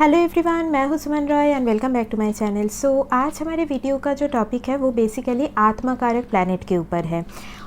Hello everyone, मैं हूं Suman Roy and welcome back to my channel. आज हमारे वीडियो का जो टॉपिक है वो बेसिकली आत्मकारक प्लैनेट के ऊपर है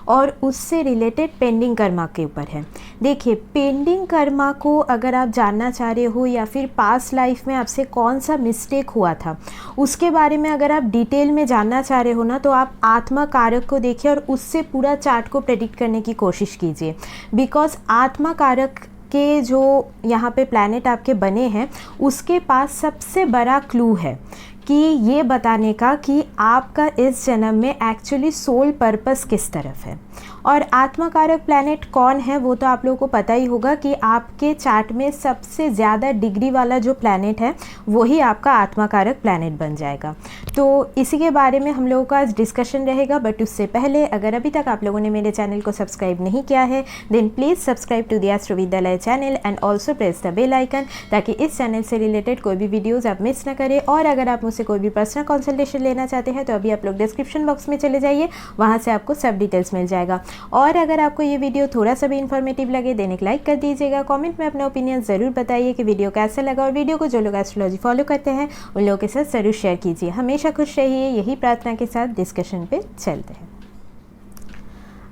और उससे रिलेटेड पेंडिंग कर्मा के ऊपर है। देखिए, पेंडिंग कर्मा को अगर आप जानना चाह रहे हो या फिर पास्ट लाइफ में आपसे कौन सा मिस्टेक हुआ था उसके बारे में अगर आप डिटेल में जानना चाह रहे हो ना, तो आप आत्मकारक को देखिए और उससे पूरा चार्ट को प्रेडिक्ट करने की कोशिश कीजिए। बिकॉज आत्मकारक के जो यहाँ पे प्लैनेट आपके बने हैं उसके पास सबसे बड़ा क्लू है कि ये बताने का कि आपका इस जन्म में एक्चुअली सोल पर्पस किस तरफ है। और आत्मकारक प्लैनेट कौन है वो तो आप लोगों को पता ही होगा कि आपके चार्ट में सबसे ज़्यादा डिग्री वाला जो प्लैनेट है वही आपका आत्मकारक प्लैनेट बन जाएगा। तो इसी के बारे में हम लोगों का आज डिस्कशन रहेगा। बट उससे पहले अगर अभी तक आप लोगों ने मेरे चैनल को सब्सक्राइब नहीं किया है then please subscribe to the astro Vidyalaya channel and also press the bell icon, ताकि इस चैनल से रिलेटेड कोई भी वीडियोज़ आप मिस ना करें। और अगर आप मुझसे कोई भी पर्सनल कंसल्टेशन लेना चाहते हैं तो अभी आप लोग डिस्क्रिप्शन बॉक्स में चले जाइए, वहाँ से आपको सब डिटेल्स मिल जाएगा। और अगर आपको ये वीडियो थोड़ा सा भी इन्फॉर्मेटिव लगे देन एक लाइक कर दीजिएगा। कमेंट में अपना ओपिनियन ज़रूर बताइए कि वीडियो कैसा लगा, और वीडियो को जो लोग एस्ट्रोलॉजी फॉलो करते हैं उन लोगों के साथ ज़रूर शेयर कीजिए। हमेशा खुश रहिए, यही प्रार्थना के साथ डिस्कशन पे चलते हैं।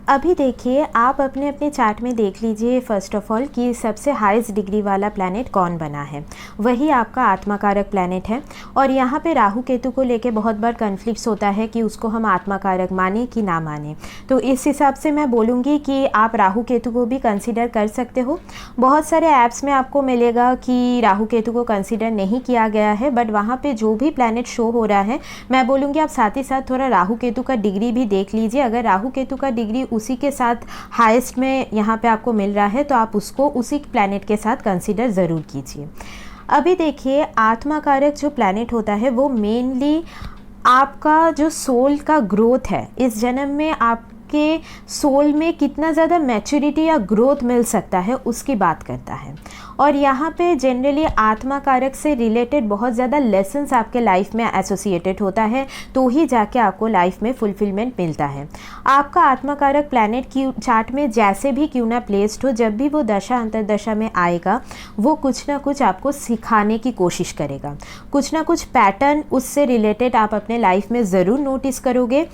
अभी देखिए, आप अपने अपने चार्ट में देख लीजिए फर्स्ट ऑफ ऑल कि सबसे हाईएस्ट डिग्री वाला प्लैनेट कौन बना है। वही आपका आत्मकारक प्लैनेट है। और यहाँ पे राहु केतु को लेके बहुत बार कन्फ्लिक्ट्स होता है कि उसको हम आत्मकारक माने कि ना माने। तो इस हिसाब से मैं बोलूँगी कि आप राहु केतु को भी कंसिडर कर सकते हो। बहुत सारे ऐप्स में आपको मिलेगा कि राहु केतु को कंसिडर नहीं किया गया है, बट वहाँ पर जो भी प्लैनेट शो हो रहा है मैं बोलूँगी आप साथ ही साथ थोड़ा राहु केतु का डिग्री भी देख लीजिए। अगर राहु केतु का डिग्री उसी के साथ हाईएस्ट में यहाँ पे आपको मिल रहा है तो आप उसको उसी प्लैनेट के साथ कंसीडर ज़रूर कीजिए। अभी देखिए, आत्मकारक जो प्लैनेट होता है वो मेनली आपका जो सोल का ग्रोथ है, इस जन्म में आपके सोल में कितना ज़्यादा मैच्योरिटी या ग्रोथ मिल सकता है उसकी बात करता है। और यहाँ पे जनरली आत्मकारक से रिलेटेड बहुत ज़्यादा लेसन्स आपके लाइफ में एसोसिएटेड होता है, तो ही जाके आपको लाइफ में फुलफिलमेंट मिलता है। आपका आत्मकारक प्लैनेट की चार्ट में जैसे भी क्यों ना प्लेस्ड हो, जब भी वो दशा अंतरदशा में आएगा वो कुछ ना कुछ आपको सिखाने की कोशिश करेगा। कुछ ना कुछ पैटर्न उससे रिलेटेड आप अपने लाइफ में ज़रूर नोटिस करोगे।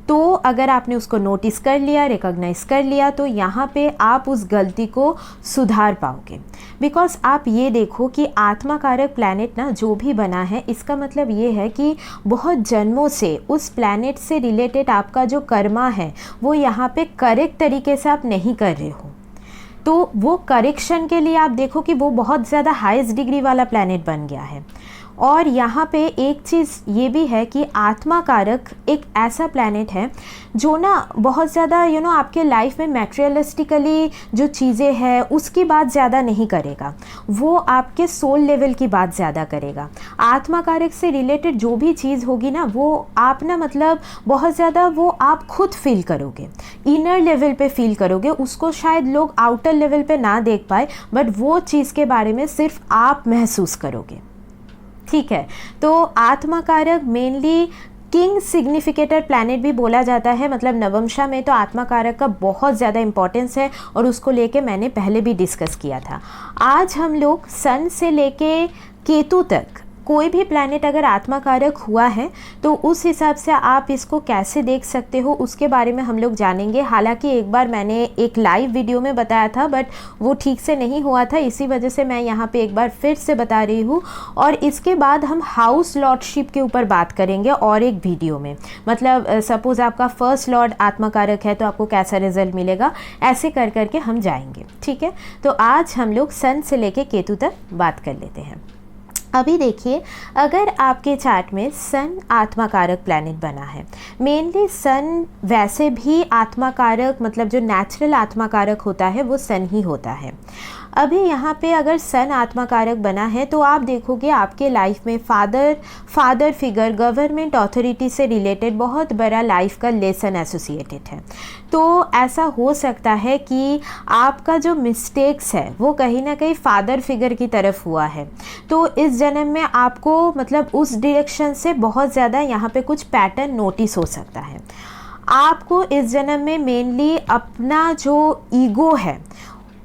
तो अगर आपने उसको नोटिस कर लिया, रिकॉग्नाइज कर लिया, तो यहाँ पे आप उस गलती को सुधार पाओगे। बिकॉज आप ये देखो कि आत्मकारक प्लैनेट ना जो भी बना है, इसका मतलब ये है कि बहुत जन्मों से उस प्लैनेट से रिलेटेड आपका जो कर्मा है वो यहाँ पे करेक्ट तरीके से आप नहीं कर रहे हो। तो वो करेक्शन के लिए आप देखो कि वो बहुत ज़्यादा हाईएस्ट डिग्री वाला प्लैनेट बन गया है। और यहाँ पे एक चीज़ ये भी है कि आत्मकारक एक ऐसा प्लैनेट है जो ना बहुत ज़्यादा आपके लाइफ में मैटेरियलिस्टिकली जो चीज़ें हैं उसकी बात ज़्यादा नहीं करेगा, वो आपके सोल लेवल की बात ज़्यादा करेगा। आत्मकारक से रिलेटेड जो भी चीज़ होगी ना वो आप ना मतलब बहुत ज़्यादा वो आप खुद फील करोगे, इनर लेवल पे फील करोगे। उसको शायद लोग आउटर लेवल पे ना देख पाए, बट वो चीज़ के बारे में सिर्फ आप महसूस करोगे। ठीक है, तो आत्मकारक मेनली किंग सिग्निफिकेटर प्लैनेट भी बोला जाता है। मतलब नवमशा में तो आत्मकारक का बहुत ज़्यादा इंपॉर्टेंस है और उसको लेके मैंने पहले भी डिस्कस किया था। आज हम लोग सन से लेके केतु तक कोई भी प्लैनेट अगर आत्मकारक हुआ है तो उस हिसाब से आप इसको कैसे देख सकते हो उसके बारे में हम लोग जानेंगे। हालांकि एक बार मैंने एक लाइव वीडियो में बताया था बट वो ठीक से नहीं हुआ था, इसी वजह से मैं यहाँ पे एक बार फिर से बता रही हूँ। और इसके बाद हम हाउस लॉर्डशिप के ऊपर बात करेंगे और एक वीडियो में। मतलब सपोज़ आपका फर्स्ट लॉर्ड आत्मकारक है तो आपको कैसा रिजल्ट मिलेगा, ऐसे कर करके हम जाएंगे। ठीक है, तो आज हम लोग सन से लेके केतु तक बात कर लेते हैं। अभी देखिए, अगर आपके चार्ट में सन आत्मकारक प्लैनेट बना है, मेनली सन वैसे भी आत्मकारक मतलब जो नेचुरल आत्मकारक होता है वो सन ही होता है। अभी यहाँ पे अगर सन आत्मकारक बना है तो आप देखोगे आपके लाइफ में फादर फिगर, गवर्नमेंट अथॉरिटी से रिलेटेड बहुत बड़ा लाइफ का लेसन एसोसिएटेड है। तो ऐसा हो सकता है कि आपका जो मिस्टेक्स है वो कहीं ना कहीं फादर फिगर की तरफ हुआ है। तो इस जन्म में आपको मतलब उस डायरेक्शन से बहुत ज़्यादा यहाँ पे कुछ पैटर्न नोटिस हो सकता है। आपको इस जन्म में मेनली अपना जो ईगो है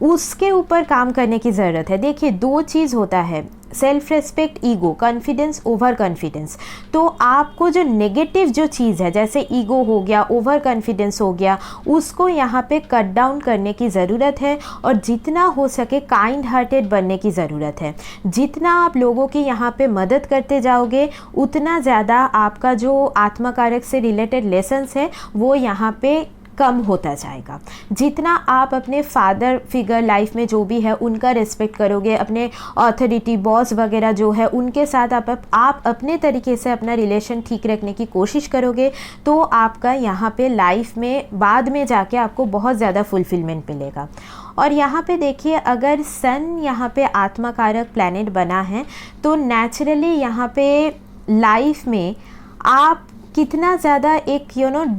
उसके ऊपर काम करने की ज़रूरत है। देखिए, दो चीज़ होता है, self respect, ego, confidence, over confidence. तो आपको जो नेगेटिव जो चीज़ है, जैसे ईगो हो गया, ओवर कॉन्फिडेंस हो गया, उसको यहाँ पे कट डाउन करने की ज़रूरत है और जितना हो सके काइंड हार्टेड बनने की ज़रूरत है। जितना आप लोगों की यहाँ पे मदद करते जाओगे उतना ज़्यादा आपका जो आत्मकारक से रिलेटेड लेसन्स है वो यहाँ पे कम होता जाएगा। जितना आप अपने फादर फिगर लाइफ में जो भी है उनका रिस्पेक्ट करोगे, अपने अथॉरिटी बॉस वगैरह जो है उनके साथ आप अपने तरीके से अपना रिलेशन ठीक रखने की कोशिश करोगे तो आपका यहाँ पे लाइफ में बाद में जाके आपको बहुत ज़्यादा फुलफिलमेंट मिलेगा। और यहाँ पे देखिए, अगर सन यहाँ पे आत्मकारक प्लैनेट बना है तो नेचुरली यहाँ पे लाइफ में आप कितना ज़्यादा एक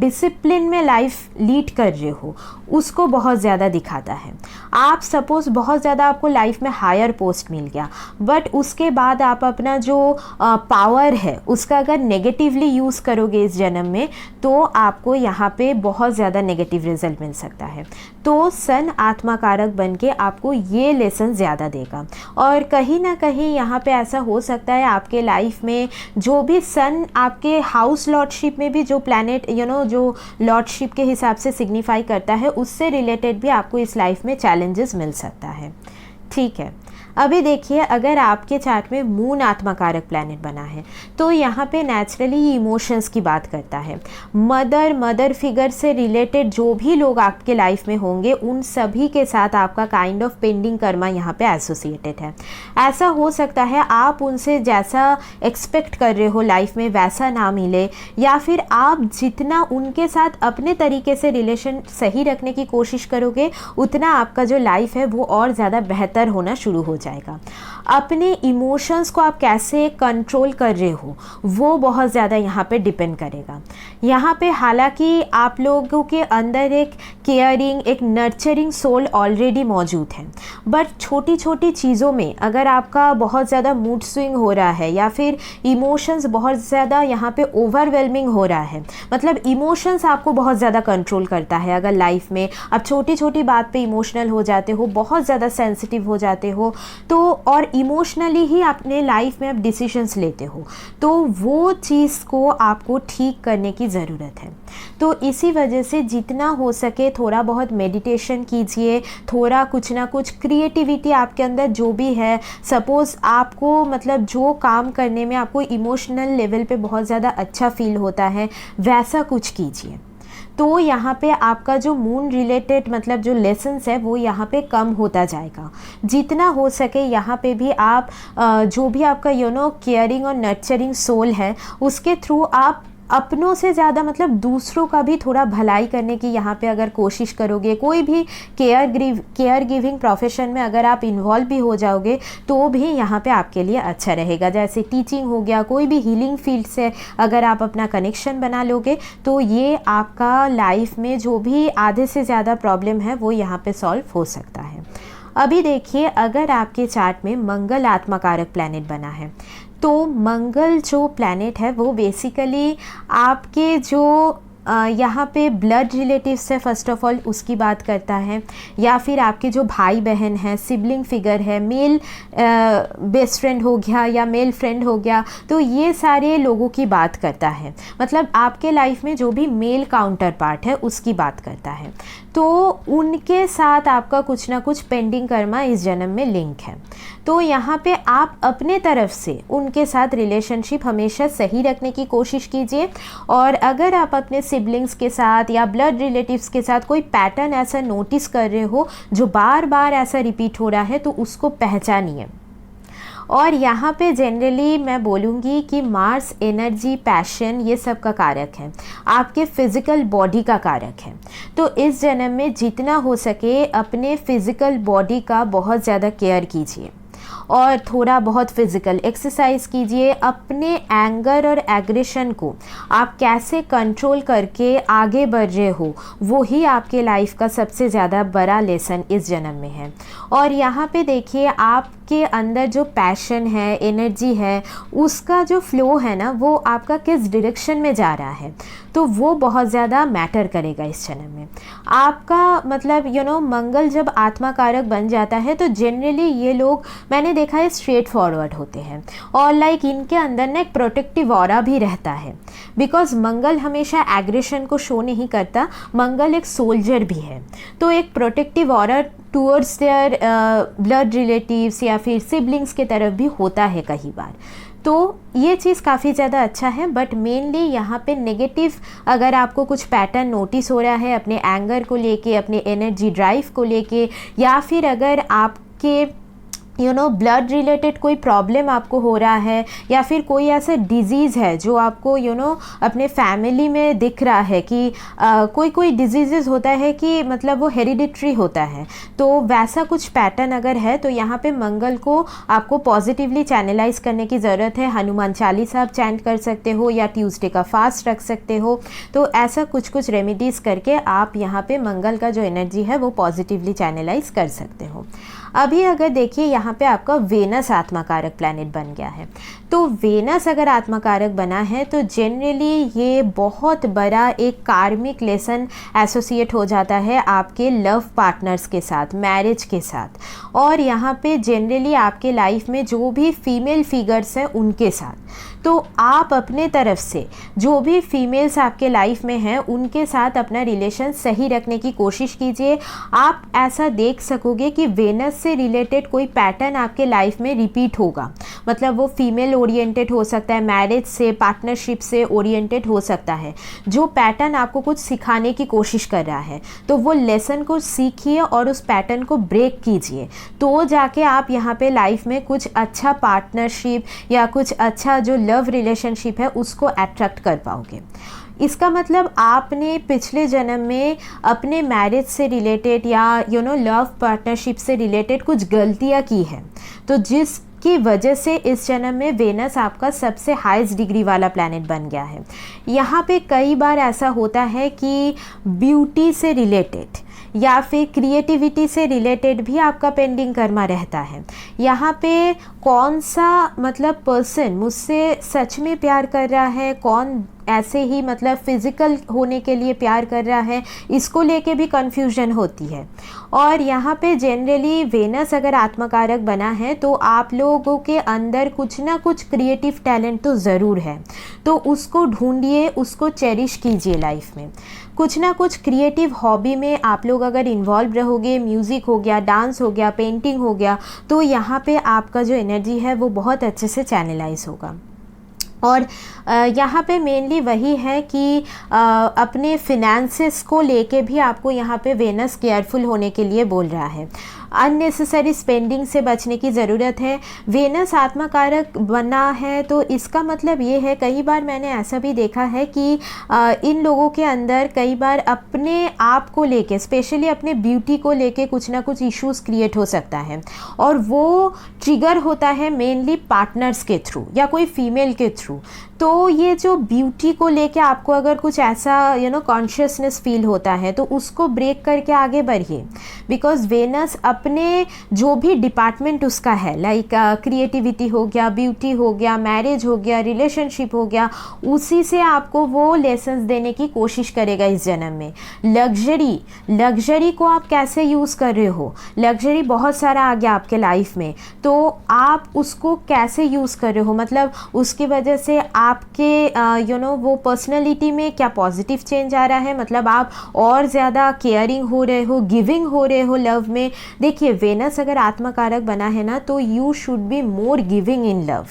डिसिप्लिन में लाइफ लीड कर रहे हो उसको बहुत ज़्यादा दिखाता है। आप सपोज़ बहुत ज़्यादा आपको लाइफ में हायर पोस्ट मिल गया, बट उसके बाद आप अपना जो पावर है उसका अगर नेगेटिवली यूज़ करोगे इस जन्म में तो आपको यहाँ पे बहुत ज़्यादा नेगेटिव रिजल्ट मिल सकता है। तो सन आत्मकारक बन के आपको ये लेसन ज़्यादा देगा। और कहीं ना कहीं यहाँ पे ऐसा हो सकता है आपके लाइफ में जो भी सन आपके हाउस लॉर्डशिप में भी जो प्लैनेट जो लॉर्डशिप के हिसाब से सिग्निफाई करता है उससे रिलेटेड भी आपको इस लाइफ में चैलेंजेस मिल सकता है। ठीक है, अभी देखिए, अगर आपके चार्ट में मून आत्मकारक प्लैनेट बना है तो यहाँ पे नेचुरली इमोशंस की बात करता है। मदर फिगर से रिलेटेड जो भी लोग आपके लाइफ में होंगे उन सभी के साथ आपका काइंड ऑफ पेंडिंग कर्मा यहाँ पे एसोसिएटेड है। ऐसा हो सकता है आप उनसे जैसा एक्सपेक्ट कर रहे हो लाइफ में वैसा ना मिले, या फिर आप जितना उनके साथ अपने तरीके से रिलेशन सही रखने की कोशिश करोगे उतना आपका जो लाइफ है वो और ज़्यादा बेहतर होना शुरू हो जाएगा। अपने इमोशंस को आप कैसे कंट्रोल कर रहे हो वो बहुत ज़्यादा यहाँ पे डिपेंड करेगा। यहाँ पे हालांकि आप लोगों के अंदर एक केयरिंग, एक नर्चरिंग सोल ऑलरेडी मौजूद है, बट छोटी छोटी चीज़ों में अगर आपका बहुत ज़्यादा मूड स्विंग हो रहा है या फिर इमोशंस बहुत ज़्यादा यहाँ पे ओवरवेलमिंग हो रहा है, मतलब इमोशंस आपको बहुत ज़्यादा कंट्रोल करता है। अगर लाइफ में आप छोटी छोटी बात पे इमोशनल हो जाते हो, बहुत ज़्यादा सेंसिटिव हो जाते हो, तो और इमोशनली ही अपने लाइफ में आप डिसीजंस लेते हो, तो वो चीज़ को आपको ठीक करने की ज़रूरत है। तो इसी वजह से जितना हो सके थोड़ा बहुत मेडिटेशन कीजिए, थोड़ा कुछ ना कुछ क्रिएटिविटी आपके अंदर जो भी है, सपोज़ आपको मतलब जो काम करने में आपको इमोशनल लेवल पे बहुत ज़्यादा अच्छा फील होता है वैसा कुछ कीजिए। तो यहाँ पे आपका जो मून रिलेटेड मतलब जो लेसन्स है वो यहाँ पे कम होता जाएगा। जितना हो सके यहाँ पे भी आप जो भी आपका केयरिंग और नर्चरिंग सोल है उसके थ्रू आप अपनों से ज़्यादा मतलब दूसरों का भी थोड़ा भलाई करने की यहाँ पे अगर कोशिश करोगे, कोई भी केयर गिविंग प्रोफेशन में अगर आप इन्वॉल्व भी हो जाओगे तो भी यहाँ पे आपके लिए अच्छा रहेगा। जैसे टीचिंग हो गया, कोई भी हीलिंग फील्ड से अगर आप अपना कनेक्शन बना लोगे तो ये आपका लाइफ में जो भी आधे से ज़्यादा प्रॉब्लम है वो यहाँ पे सॉल्व हो सकता है। अभी देखिए, अगर आपके चार्ट में मंगल आत्मकारक प्लैनेट बना है तो मंगल जो प्लैनेट है वो बेसिकली आपके जो यहाँ पे ब्लड रिलेटिव्स है फर्स्ट ऑफ ऑल उसकी बात करता है, या फिर आपके जो भाई बहन हैं, सिबलिंग फिगर है, मेल बेस्ट फ्रेंड हो गया या मेल फ्रेंड हो गया, तो ये सारे लोगों की बात करता है। मतलब आपके लाइफ में जो भी मेल काउंटर पार्ट है उसकी बात करता है। तो उनके साथ आपका कुछ ना कुछ पेंडिंग कर्मा इस जन्म में लिंक है। तो यहाँ पे आप अपने तरफ से उनके साथ रिलेशनशिप हमेशा सही रखने की कोशिश कीजिए। और अगर आप अपने सिबलिंग्स के साथ या ब्लड रिलेटिव्स के साथ कोई पैटर्न ऐसा नोटिस कर रहे हो जो बार बार ऐसा रिपीट हो रहा है तो उसको पहचानिए। और यहाँ पे जनरली मैं बोलूँगी कि मार्स एनर्जी, पैशन ये सब का कारक है, आपके फिज़िकल बॉडी का कारक है। तो इस जन्म में जितना हो सके अपने फिज़िकल बॉडी का बहुत ज़्यादा केयर कीजिए और थोड़ा बहुत फिज़िकल एक्सरसाइज कीजिए। अपने एंगर और एग्रेशन को आप कैसे कंट्रोल करके आगे बढ़ रहे हो वो ही आपके लाइफ का सबसे ज़्यादा बड़ा लेसन इस जन्म में है। और यहाँ पे देखिए, आप आपके अंदर जो पैशन है, एनर्जी है, उसका जो फ्लो है ना, वो आपका किस डायरेक्शन में जा रहा है, तो वो बहुत ज़्यादा मैटर करेगा इस जन्म में। आपका मतलब मंगल जब आत्मा कारक बन जाता है तो जनरली ये लोग, मैंने देखा है, स्ट्रेट फॉरवर्ड होते हैं और लाइक इनके अंदर ना एक प्रोटेक्टिव ऑरा भी रहता है, बिकॉज मंगल हमेशा एग्रेशन को शो नहीं करता, मंगल एक सोल्जर भी है, तो एक protective aura towards their blood relatives या फिर सिबलिंग्स के तरफ भी होता है कई बार। तो ये चीज़ काफ़ी ज़्यादा अच्छा है, बट मेनली यहाँ पे नेगेटिव अगर आपको कुछ पैटर्न नोटिस हो रहा है अपने एंगर को लेके, अपने एनर्जी ड्राइव को लेके, या फिर अगर आपके ब्लड रिलेटेड कोई प्रॉब्लम आपको हो रहा है, या फिर कोई ऐसा डिजीज़ है जो आपको अपने फैमिली में दिख रहा है कि कोई डिजीज़ होता है कि मतलब वो हेरिडिटरी होता है, तो वैसा कुछ पैटर्न अगर है तो यहाँ पे मंगल को आपको पॉजिटिवली चैनलाइज करने की ज़रूरत है। हनुमान चालीसा आप चैंट कर सकते हो या ट्यूसडे का फास्ट रख सकते हो, तो ऐसा कुछ रेमेडीज़ करके आप यहाँ पे मंगल का जो एनर्जी है वो पॉजिटिवली चैनलाइज कर सकते हो। अभी अगर देखिए यहाँ पे आपका वेनस आत्माकारक प्लैनेट बन गया है, तो वेनस अगर आत्माकारक बना है तो जनरली ये बहुत बड़ा एक कार्मिक लेसन एसोसिएट हो जाता है आपके लव पार्टनर्स के साथ, मैरिज के साथ, और यहाँ पे जनरली आपके लाइफ में जो भी फीमेल फिगर्स हैं उनके साथ। तो आप अपने तरफ से जो भी फीमेल्स आपके लाइफ में हैं उनके साथ अपना रिलेशन सही रखने की कोशिश कीजिए। आप ऐसा देख सकोगे कि वेनस से रिलेटेड कोई पैटर्न आपके लाइफ में रिपीट होगा, मतलब वो फीमेल ओरिएंटेड हो सकता है, मैरिज से, पार्टनरशिप से ओरिएंटेड हो सकता है। जो पैटर्न आपको कुछ सिखाने की कोशिश कर रहा है तो वो लेसन को सीखिए और उस पैटर्न को ब्रेक कीजिए, तो जाके आप यहाँ पे लाइफ में कुछ अच्छा पार्टनरशिप या कुछ अच्छा जो लव रिलेशनशिप है उसको अट्रैक्ट कर पाओगे। इसका मतलब आपने पिछले जन्म में अपने मैरिज से रिलेटेड या लव पार्टनरशिप से रिलेटेड कुछ गलतियाँ की है, तो जिसकी वजह से इस जन्म में वेनस आपका सबसे हाईएस्ट डिग्री वाला प्लैनेट बन गया है। यहाँ पे कई बार ऐसा होता है कि ब्यूटी से रिलेटेड या फिर क्रिएटिविटी से रिलेटेड भी आपका पेंडिंग कर्मा रहता है। यहाँ पे कौन सा मतलब पर्सन मुझसे सच में प्यार कर रहा है, कौन ऐसे ही मतलब फिज़िकल होने के लिए प्यार कर रहा है, इसको लेके भी कन्फ्यूजन होती है। और यहाँ पे जनरली वेनस अगर आत्मकारक बना है तो आप लोगों के अंदर कुछ ना कुछ क्रिएटिव टैलेंट तो ज़रूर है, तो उसको ढूंढिए, उसको चेरिश कीजिए लाइफ में। कुछ ना कुछ क्रिएटिव हॉबी में आप लोग अगर इन्वॉल्व रहोगे, म्यूज़िक हो गया, डांस हो गया, पेंटिंग हो गया, तो यहाँ पे आपका जो एनर्जी है वो बहुत अच्छे से चैनलाइज होगा। और यहाँ पे मेनली वही है कि अपने फिनेंसेस को लेके भी आपको यहाँ पे वेनस केयरफुल होने के लिए बोल रहा है। अननेसेसरी स्पेंडिंग से बचने की ज़रूरत है। वेनस आत्माकारक बना है तो इसका मतलब ये है, कई बार मैंने ऐसा भी देखा है कि इन लोगों के अंदर कई बार अपने आप को लेके, स्पेशली अपने ब्यूटी को लेके कुछ ना कुछ इश्यूज़ क्रिएट हो सकता है, और वो ट्रिगर होता है मेनली पार्टनर्स के थ्रू या कोई फीमेल के थ्रू। तो ये जो ब्यूटी को लेके आपको अगर कुछ ऐसा कॉन्शियसनेस फील होता है तो उसको ब्रेक करके आगे बढ़िए, बिकॉज वेनस अपने जो भी डिपार्टमेंट उसका है, लाइक क्रिएटिविटी हो गया, ब्यूटी हो गया, मैरिज हो गया, रिलेशनशिप हो गया, उसी से आपको वो लेसन्स देने की कोशिश करेगा इस जन्म में। लग्जरी को आप कैसे यूज़ कर रहे हो, लग्जरी बहुत सारा आ गया आपके लाइफ में, तो आप उसको कैसे यूज़ कर रहे हो, मतलब उसकी वजह से आपके वो पर्सनैलिटी में क्या पॉजिटिव चेंज आ रहा है, मतलब आप और ज़्यादा केयरिंग हो रहे हो, गिविंग हो रहे हो लव में। देखिए वेनस अगर आत्मकारक बना है ना तो you should be more giving in love.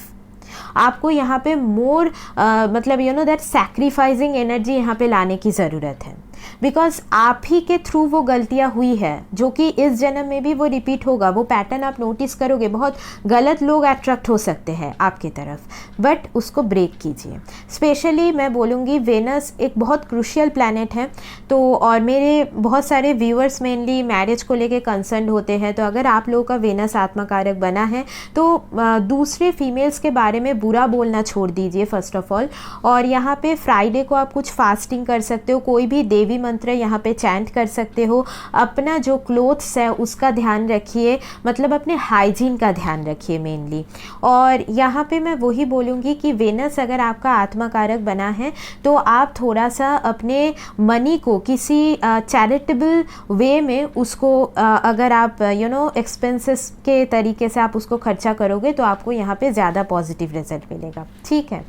आपको यहाँ पे मोर मतलब दैट सैक्रिफाइसिंग एनर्जी यहाँ पे लाने की ज़रूरत है, बिकॉज आप ही के थ्रू वो गलतियाँ हुई है जो कि इस जन्म में भी वो रिपीट होगा। वो पैटर्न आप नोटिस करोगे, बहुत गलत लोग अट्रैक्ट हो सकते हैं आपकी तरफ, बट उसको ब्रेक कीजिए। स्पेशली मैं बोलूँगी वेनस एक बहुत क्रूशियल प्लैनेट है, तो और मेरे बहुत सारे व्यूअर्स मेनली मैरिज को लेके कंसर्न होते हैं, तो अगर आप लोगों का वेनस आत्मकारक बना है तो दूसरे फीमेल्स के बारे में बुरा बोलना छोड़ दीजिए फर्स्ट ऑफ ऑल। और यहाँ पे फ्राइडे को आप कुछ फास्टिंग कर सकते हो, कोई भी देवी मंत्र यहाँ पे चैंट कर सकते हो। अपना जो क्लोथ्स है उसका ध्यान रखिए, मतलब अपने हाइजीन का ध्यान रखिए मेनली। और यहाँ पे मैं वही बोलूँगी कि वेनस अगर आपका आत्मा कारक बना है तो आप थोड़ा सा अपने मनी को किसी चैरिटेबल वे में उसको अगर आप एक्सपेंसेस के तरीके से आप उसको खर्चा करोगे तो आपको यहाँ पे ज़्यादा पॉजिटिव रिजल्ट मिलेगा। ठीक है,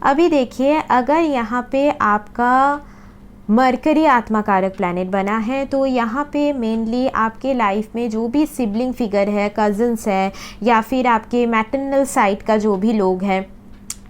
अभी देखिए अगर यहाँ पे आपका मरकरी आत्मा कारक प्लैनेट बना है तो यहाँ पे मेनली आपके लाइफ में जो भी सिबलिंग फिगर है, कज़न्स है या फिर आपके मैटरनल साइड का जो भी लोग हैं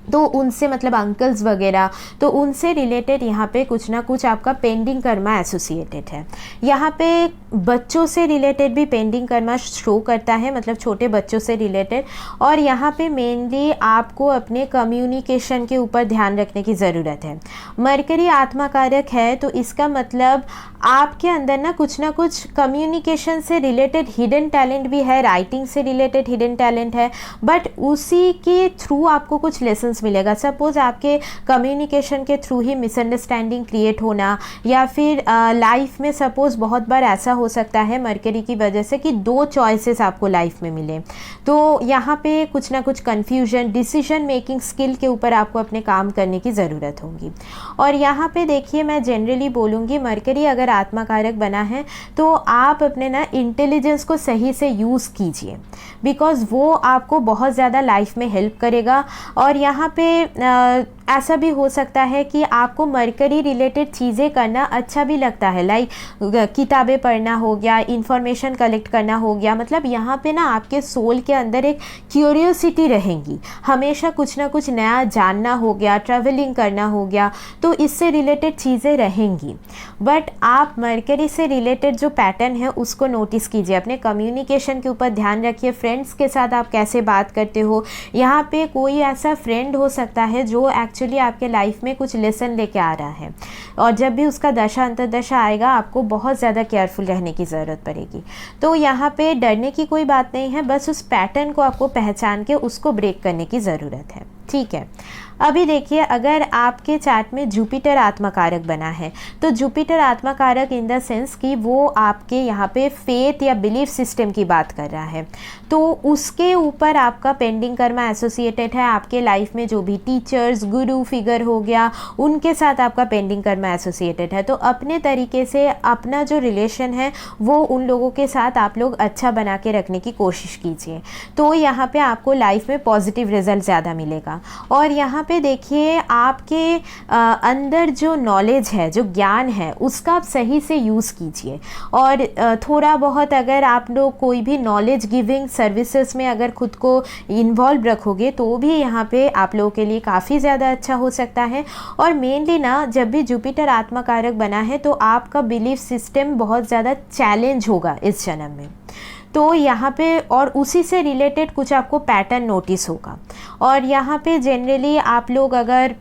तो उनसे, मतलब अंकल्स वगैरह, तो उनसे रिलेटेड यहाँ पे कुछ ना कुछ आपका पेंडिंग कर्मा एसोसिएटेड है। यहाँ पे बच्चों से रिलेटेड भी पेंडिंग कर्मा शो करता है, मतलब छोटे बच्चों से रिलेटेड। और यहाँ पे मेनली आपको अपने कम्युनिकेशन के ऊपर ध्यान रखने की ज़रूरत है। मरकरी आत्मा कारक है तो इसका मतलब आपके अंदर ना कुछ कम्युनिकेशन से रिलेटेड हिडन टैलेंट भी है, राइटिंग से रिलेटेड हिडन टैलेंट है, बट उसी के थ्रू आपको कुछ लेसन्स मिलेगा। सपोज आपके कम्युनिकेशन के थ्रू ही मिसअंडरस्टैंडिंग क्रिएट होना, या फिर लाइफ में सपोज बहुत बार ऐसा हो सकता है मरकरी की वजह से कि 2 चॉइसेस आपको लाइफ में मिले, तो यहाँ पे कुछ ना कुछ कन्फ्यूजन, डिसीजन मेकिंग स्किल के ऊपर आपको अपने काम करने की ज़रूरत होगी। और यहाँ पे देखिए मैं जनरली बोलूँगी मरकरी अगर आत्मा कारक बना है तो आप अपने ना इंटेलिजेंस को सही से यूज़ कीजिए, बिकॉज़ वो आपको बहुत ज़्यादा लाइफ में हेल्प करेगा। और यहाँ पे ऐसा भी हो सकता है कि आपको मरकरी रिलेटेड चीज़ें करना अच्छा भी लगता है, लाइक किताबें पढ़ना हो गया, इंफॉर्मेशन कलेक्ट करना हो गया, मतलब यहाँ पे ना आपके सोल के अंदर एक क्यूरियोसिटी रहेगी, हमेशा कुछ ना कुछ नया जानना हो गया, ट्रैवलिंग करना हो गया, तो इससे रिलेटेड चीज़ें रहेंगी। बट आप मरकरी से रिलेटेड जो पैटर्न है उसको नोटिस कीजिए, अपने कम्युनिकेशन के ऊपर ध्यान रखिए, फ्रेंड्स के साथ आप कैसे बात करते हो। यहाँ पे कोई ऐसा फ्रेंड हो सकता है जो एक्चुअली आपके लाइफ में कुछ लेसन लेके आ रहा है, और जब भी उसका दशा अंतर्दशा आएगा आपको बहुत ज़्यादा केयरफुल रहने की ज़रूरत पड़ेगी। तो यहाँ पे डरने की कोई बात नहीं है, बस उस पैटर्न को आपको पहचान के उसको ब्रेक करने की ज़रूरत है। ठीक है, अभी देखिए अगर आपके चार्ट में जुपिटर आत्मा कारक बना है तो जुपिटर आत्मा कारक इन द सेंस कि वो आपके यहाँ पे फेथ या बिलीफ सिस्टम की बात कर रहा है, तो उसके ऊपर आपका पेंडिंग कर्मा एसोसिएटेड है। आपके लाइफ में जो भी टीचर्स, गुरु फिगर हो गया, उनके साथ आपका पेंडिंग कर्मा एसोसिएटेड है। तो अपने तरीके से अपना जो रिलेशन है वो उन लोगों के साथ आप लोग अच्छा बना के रखने की कोशिश कीजिए, तो यहाँ पे आपको लाइफ में पॉजिटिव रिजल्ट ज़्यादा मिलेगा। और यहाँ पे देखिए आपके अंदर जो नॉलेज है, जो ज्ञान है, उसका आप सही से यूज़ कीजिए। और थोड़ा बहुत अगर आप लोग कोई भी नॉलेज गिविंग सर्विसेज में अगर खुद को इन्वॉल्व रखोगे तो भी यहाँ पे आप लोगों के लिए काफ़ी ज़्यादा अच्छा हो सकता है। और मेनली ना जब भी जुपिटर आत्मा कारक बना है तो आपका बिलीफ सिस्टम बहुत ज़्यादा चैलेंज होगा इस जन्म में, तो यहाँ पे और उसी से रिलेटेड कुछ आपको पैटर्न नोटिस होगा। और यहाँ पे जनरली आप लोग अगर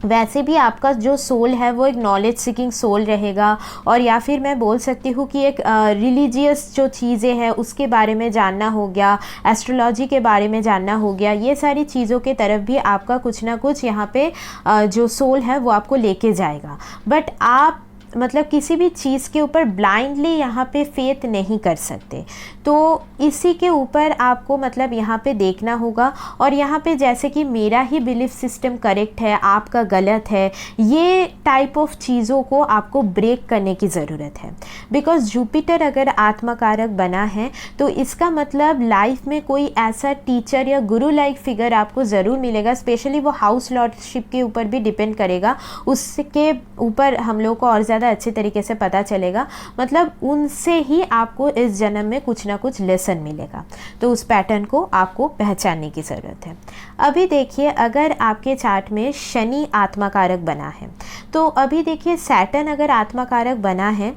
वैसे भी आपका जो सोल है वो एक नॉलेज सीकिंग सोल रहेगा, और या फिर मैं बोल सकती हूँ कि एक रिलीजियस जो चीज़ें हैं उसके बारे में जानना हो गया, एस्ट्रोलॉजी के बारे में जानना हो गया, ये सारी चीज़ों के तरफ भी आपका कुछ ना कुछ यहाँ पे जो सोल है वो आपको लेके जाएगा। बट आप मतलब किसी भी चीज़ के ऊपर ब्लाइंडली यहाँ पे फेथ नहीं कर सकते, तो इसी के ऊपर आपको मतलब यहाँ पे देखना होगा। और यहाँ पे जैसे कि मेरा ही बिलीफ सिस्टम करेक्ट है, आपका गलत है, ये टाइप ऑफ चीज़ों को आपको ब्रेक करने की ज़रूरत है। बिकॉज जुपिटर अगर आत्मा कारक बना है तो इसका मतलब लाइफ में कोई ऐसा टीचर या गुरु लाइक फिगर आपको ज़रूर मिलेगा, स्पेशली वो हाउस लॉर्डशिप के ऊपर भी डिपेंड करेगा, उसके ऊपर हम लोग को और ज़्यादा अच्छे तरीके से पता चलेगा। मतलब उनसे ही आपको इस जन्म में कुछ ना कुछ लेसन मिलेगा, तो उस पैटर्न को आपको पहचानने की ज़रूरत है। अभी देखिए अगर आपके चार्ट में शनि आत्मा कारक बना है तो अभी देखिए सैटर्न अगर आत्मा कारक बना है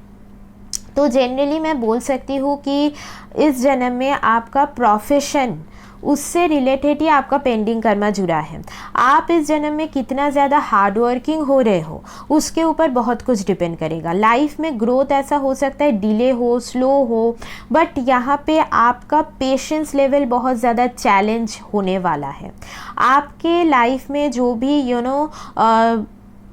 तो जनरली मैं बोल सकती हूँ कि इस जन्म में आपका प्रोफेशन, उससे रिलेटेड ही आपका पेंडिंग कर्मा जुड़ा है। आप इस जन्म में कितना ज़्यादा हार्ड वर्किंग हो रहे हो उसके ऊपर बहुत कुछ डिपेंड करेगा। लाइफ में ग्रोथ ऐसा हो सकता है डिले हो, स्लो हो, बट यहाँ पे आपका पेशेंस लेवल बहुत ज़्यादा चैलेंज होने वाला है। आपके लाइफ में जो भी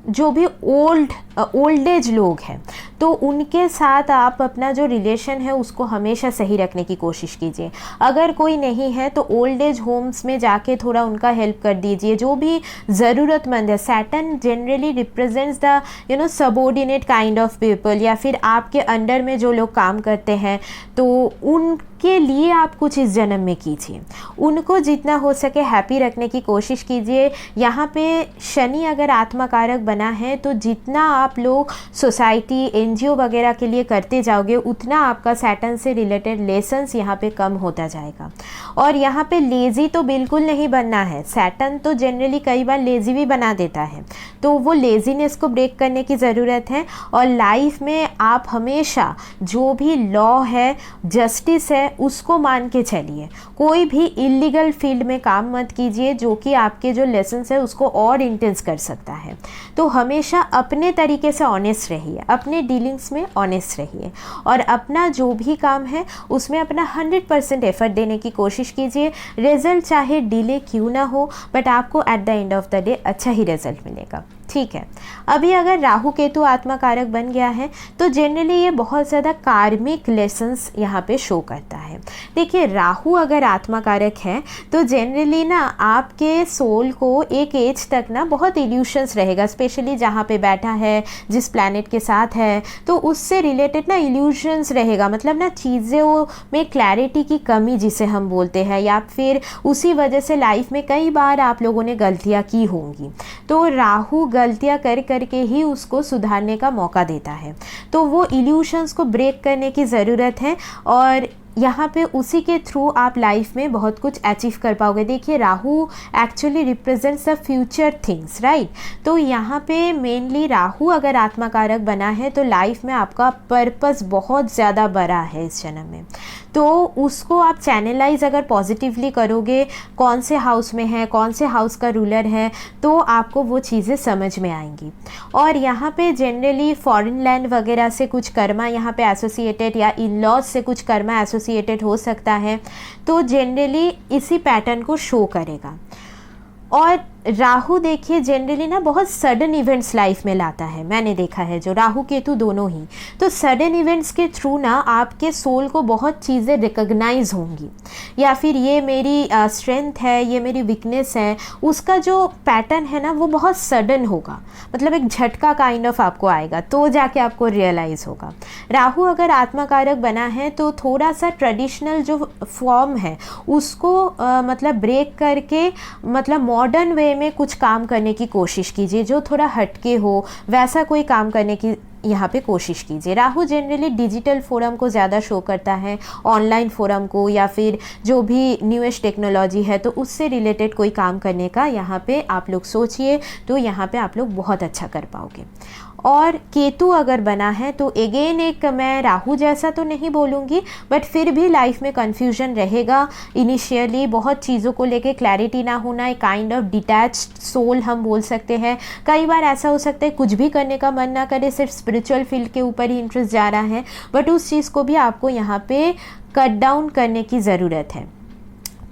जो भी ओल्ड एज लोग हैं तो उनके साथ आप अपना जो रिलेशन है उसको हमेशा सही रखने की कोशिश कीजिए। अगर कोई नहीं है तो ओल्ड एज होम्स में जाके थोड़ा उनका हेल्प कर दीजिए, जो भी ज़रूरतमंद है। Saturn generally represents the subordinate kind of people, या फिर आपके अंडर में जो लोग काम करते हैं तो उनके लिए आप कुछ इस जन्म में कीजिए, उनको जितना हो सके हैप्पी रखने की कोशिश कीजिए। यहाँ पे शनि अगर आत्मा कारक बना है तो जितना आप लोग सोसाइटी एनजीओ वगैरह के लिए करते जाओगे उतना आपका सैटर्न से रिलेटेड लेसन्स यहाँ पे कम होता जाएगा। और यहाँ पे लेज़ी तो बिल्कुल नहीं बनना है। सैटर्न तो जनरली कई बार लेज़ी भी बना देता है, तो वो लेज़ीनेस को ब्रेक करने की ज़रूरत है। और लाइफ में आप हमेशा जो भी लॉ है, जस्टिस है, उसको मान के चलिए। कोई भी इलीगल फील्ड में काम मत कीजिए जो कि आपके जो लेसन्स है उसको और इंटेंस कर सकता है। तो हमेशा अपने तरीके से ऑनेस्ट रहिए, अपने डीलिंग्स में ऑनेस्ट रहिए और अपना जो भी काम है उसमें अपना 100% एफर्ट देने की कोशिश कीजिए। रिजल्ट चाहे डिले क्यों ना हो, बट आपको at the end of the day अच्छा ही रिजल्ट मिलेगा। ठीक है। अभी अगर राहु केतु आत्मा कारक बन गया है तो जनरली ये बहुत ज़्यादा कार्मिक लेसन्स यहाँ पे शो करता है। देखिए, राहु अगर आत्मा कारक है तो जनरली ना आपके सोल को एक एज तक ना बहुत इल्यूशंस रहेगा, स्पेशली जहाँ पे बैठा है, जिस प्लैनेट के साथ है, तो उससे रिलेटेड ना इल्यूशंस रहेगा। मतलब ना चीज़ों में क्लैरिटी की कमी जिसे हम बोलते हैं, या फिर उसी वजह से लाइफ में कई बार आप लोगों ने गलतियाँ की होंगी। तो राहु गलतियां कर करके ही उसको सुधारने का मौका देता है, तो वो इल्यूशंस को ब्रेक करने की ज़रूरत है और यहाँ पे उसी के थ्रू आप लाइफ में बहुत कुछ अचीव कर पाओगे। देखिए, Rahu actually represents the future things, right. तो यहाँ पे मेनली राहु अगर आत्मा कारक बना है तो लाइफ में आपका पर्पस बहुत ज़्यादा बड़ा है इस जन्म में, तो उसको आप चैनलाइज अगर पॉजिटिवली करोगे, कौन से हाउस में है, कौन से हाउस का रूलर है, तो आपको वो चीज़ें समझ में आएंगी। और यहाँ पे जनरली फॉरेन लैंड वगैरह से कुछ कर्मा यहाँ पे एसोसिएटेड, या इन लॉज से कुछ कर्मा एसोसिएटेड हो सकता है, तो जनरली इसी पैटर्न को शो करेगा। और राहु देखिए जनरली ना बहुत सडन इवेंट्स लाइफ में लाता है, मैंने देखा है, जो राहु केतु दोनों ही। तो सडन इवेंट्स के थ्रू ना आपके सोल को बहुत चीज़ें रिकॉग्नाइज होंगी, या फिर ये मेरी स्ट्रेंथ है, ये मेरी वीकनेस है, उसका जो पैटर्न है ना वो बहुत सडन होगा। मतलब एक झटका काइंड ऑफ आपको आएगा, तो जाके आपको रियलाइज़ होगा। राहु अगर आत्मा कारक बना है तो थोड़ा सा ट्रेडिशनल जो फॉर्म है उसको मतलब ब्रेक करके, मतलब मॉडर्न वे में कुछ काम करने की कोशिश कीजिए, जो थोड़ा हटके हो, वैसा कोई काम करने की यहाँ पे कोशिश कीजिए। राहु जनरली डिजिटल फोरम को ज़्यादा शो करता है, ऑनलाइन फोरम को, या फिर जो भी न्यूएस्ट टेक्नोलॉजी है तो उससे रिलेटेड कोई काम करने का यहाँ पे आप लोग सोचिए, तो यहाँ पे आप लोग बहुत अच्छा कर पाओगे। और केतु अगर बना है तो एगेन एक, मैं राहु जैसा तो नहीं बोलूँगी, बट फिर भी लाइफ में कन्फ्यूजन रहेगा इनिशियली, बहुत चीज़ों को लेके क्लैरिटी ना होना, एक काइंड ऑफ डिटैच्ड सोल हम बोल सकते हैं। कई बार ऐसा हो सकता है कुछ भी करने का मन ना करे, सिर्फ स्पिरिचुअल फील्ड के ऊपर ही इंटरेस्ट जा रहा है, बट उस चीज़ को भी आपको यहाँ पे कट डाउन करने की ज़रूरत है।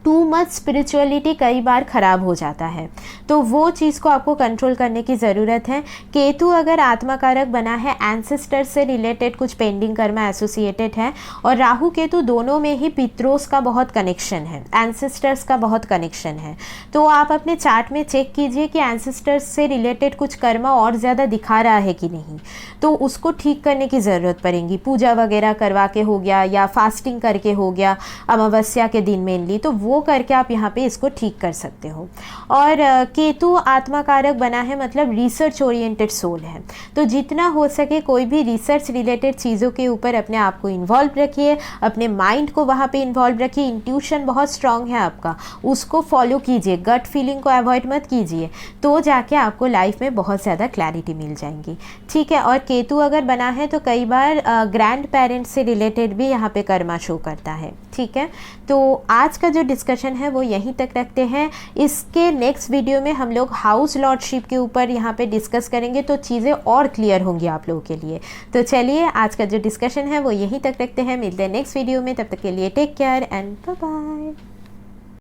टू मच स्पिरिचुअलिटी कई बार ख़राब हो जाता है, तो वो चीज़ को आपको कंट्रोल करने की ज़रूरत है। केतु अगर आत्मा कारक बना है, एंसेस्टर से रिलेटेड कुछ पेंडिंग कर्मा एसोसिएटेड है, और राहु केतु दोनों में ही पित्रोस का बहुत कनेक्शन है, एंसेस्टर्स का बहुत कनेक्शन है। तो आप अपने चार्ट में चेक कीजिए कि एंसेस्टर्स से रिलेटेड कुछ कर्मा और ज़्यादा दिखा रहा है कि नहीं, तो उसको ठीक करने की ज़रूरत पड़ेगी। पूजा वगैरह करवा के हो गया, या फास्टिंग करके हो गया अमावस्या के दिन मेनली, तो वो करके आप यहाँ पे इसको ठीक कर सकते हो। और केतु आत्मा कारक बना है, मतलब रिसर्च ओरिएंटेड सोल है, तो जितना हो सके कोई भी रिसर्च रिलेटेड चीज़ों के ऊपर अपने आप को इन्वॉल्व रखिए, अपने माइंड को वहाँ पे इन्वॉल्व रखिए। इंट्यूशन बहुत स्ट्रांग है आपका, उसको फॉलो कीजिए, गट फीलिंग को अवॉइड मत कीजिए, तो जाके आपको लाइफ में बहुत ज़्यादा क्लैरिटी मिल जाएंगी। ठीक है। और केतु अगर बना है तो कई बार ग्रैंड पेरेंट्स से रिलेटेड भी यहाँ पे कर्मा शो करता है। ठीक है, तो आज का जो डिस्कशन है वो यहीं तक रखते हैं। इसके नेक्स्ट वीडियो में हम लोग हाउस लॉर्डशिप के ऊपर यहाँ पे डिस्कस करेंगे, तो चीज़ें और क्लियर होंगी आप लोगों के लिए। तो चलिए, आज का जो डिस्कशन है वो यहीं तक रखते हैं, मिलते हैं नेक्स्ट वीडियो में। तब तक के लिए take care and bye bye.